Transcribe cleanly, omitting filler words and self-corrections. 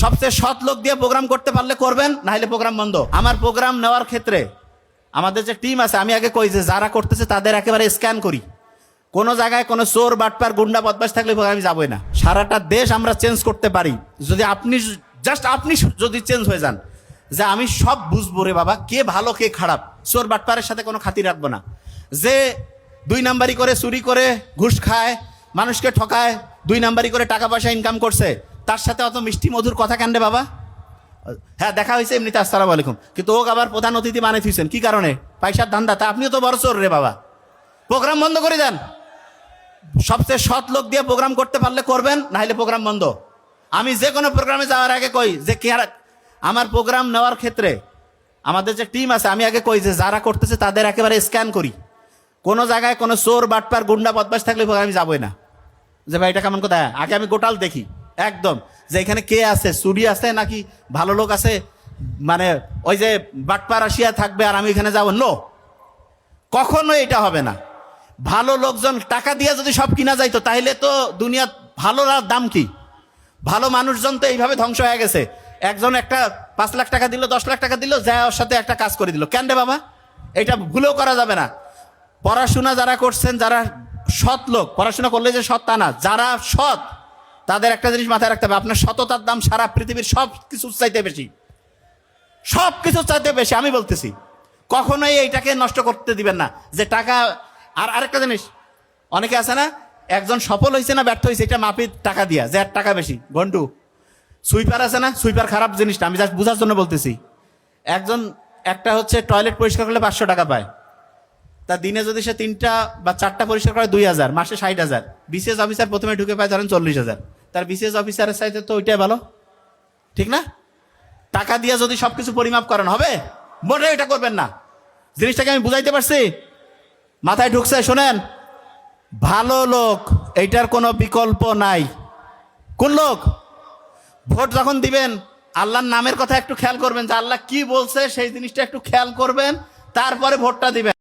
সবচেয়ে সৎ লোক দিয়ে প্রোগ্রাম করতে পারলে করবেন, না হলে প্রোগ্রাম বন্ধ। আমার প্রোগ্রাম নেওয়ার ক্ষেত্রে আমাদের যে টিম আছে, আমি আগে কই যে যারা করতেছে তাদের একেবারে স্ক্যান করি। কোনো জায়গায় কোনো চোর বাটপার গুন্ডা বদমাশ থাকলে আমি যাবই না। সারাটা দেশ আমরা চেঞ্জ করতে পারি যদি আপনি যদি চেঞ্জ হয়ে যান, যে আমি সব বুঝবো রে বাবা, কে ভালো কে খারাপ, চোর বাটপারের সাথে কোনো খাতির রাখবো না। যে 2 নাম্বারি করে চুরি করে ঘুষ খায়, মানুষকে ঠকায়, 2 নাম্বারি করে টাকা পয়সা ইনকাম করছে, তার সাথে অত মিষ্টি মধুর কথা কেন রে বাবা? হ্যাঁ, দেখা হয়েছে এমনিতে, আসসালামু আলাইকুম, কিন্তু ওক আবার প্রধান অতিথি বানিয়ে থুইছেন কি কারণে? পয়সার ধান্দা। তা আপনিও তো বড় চোর রে বাবা। প্রোগ্রাম বন্ধ করে দেন। সবচেয়ে সৎ লোক দিয়ে প্রোগ্রাম করতে পারলে করবেন, না হলে প্রোগ্রাম বন্ধ। আমি যে কোনো প্রোগ্রামে যাওয়ার আগে কই যে আমার প্রোগ্রাম নেওয়ার ক্ষেত্রে আমাদের যে টিম আছে, আমি আগে কই যে যারা করতেছে তাদের একেবারে স্ক্যান করি। কোনো জায়গায় কোনো চোর বাটপার গুন্ডা বদমাশ থাকলে আমি যাবই না। যে ভাই এটা কেমন কথা, আগে আমি গোটাল দেখি একদম, যে এখানে কে আছে, চুরি আছে নাকি ভালো লোক আছে। মানে ওই যে বাটপার আসিয়া থাকবে আর আমি এখানে যাবো, নো, কখনো এটা হবে না। ভালো লোকজন টাকা দিয়ে যদি সব কিনা যাইতো, তাহলে তো দুনিয়া ভালোর দাম কি? ভালো মানুষজন তো এইভাবে ধ্বংস হয়ে গেছে। একজন একটা 5 লাখ টাকা দিল, 10 লাখ টাকা দিল, যা ওর সাথে একটা কাজ করে দিল। কেন রে বাবা? এটা ভুলেও করা যাবে না। পড়াশোনা যারা করছেন, যারা সৎ লোক, পড়াশোনা করলে যে সৎ তা না, যারা সৎ তাদের একটা জিনিস মাথায় রাখতে হবে, আপনার সততার দাম সারা পৃথিবীর সব কিছুর চাইতে বেশি, সব কিছুর চাইতে বেশি। আমি বলতেছি, কখনোই এইটাকে নষ্ট করতে দিবেন না যে টাকা। আর আরেকটা জিনিস, অনেকে আছে না, একজন সফল হয়েছে না ব্যর্থ হয়েছে এটা মাপি টাকা দিয়া, যে আর টাকা বেশি। গন্ডু সুইপার আছে না, সুইপার খারাপ জিনিসটা আমি জাস্ট বোঝার জন্য বলতেছি। একটা হচ্ছে টয়লেট পরিষ্কার করলে 500 টাকা পায়, তা দিনে যদি সে 3টা বা 4টা পরিষ্কার করে 2000, মাসে 60,000। বিসিএস অফিসার প্রথমে ঢুকে পায় ধরেন 40,000, তার বিসিএস অফিসারের চাইতে তো ওইটাই ভালো, ঠিক না? টাকা দিয়ে যদি সবকিছু পরিমাপ করেন হবে, মোটেও এটা করবেন না। জিনিসটাকে আমি বুঝাইতে পারছি? মাথায় ঢুকছে? শোনেন, ভালো লোক এইটার কোনো বিকল্প নাই। কোন লোক? ভোট যখন দিবেন আল্লাহর নামের কথা একটু খেয়াল করবেন, যে আল্লাহ কি বলছে সেই জিনিসটা একটু খেয়াল করবেন, তারপরে ভোটটা দিবেন।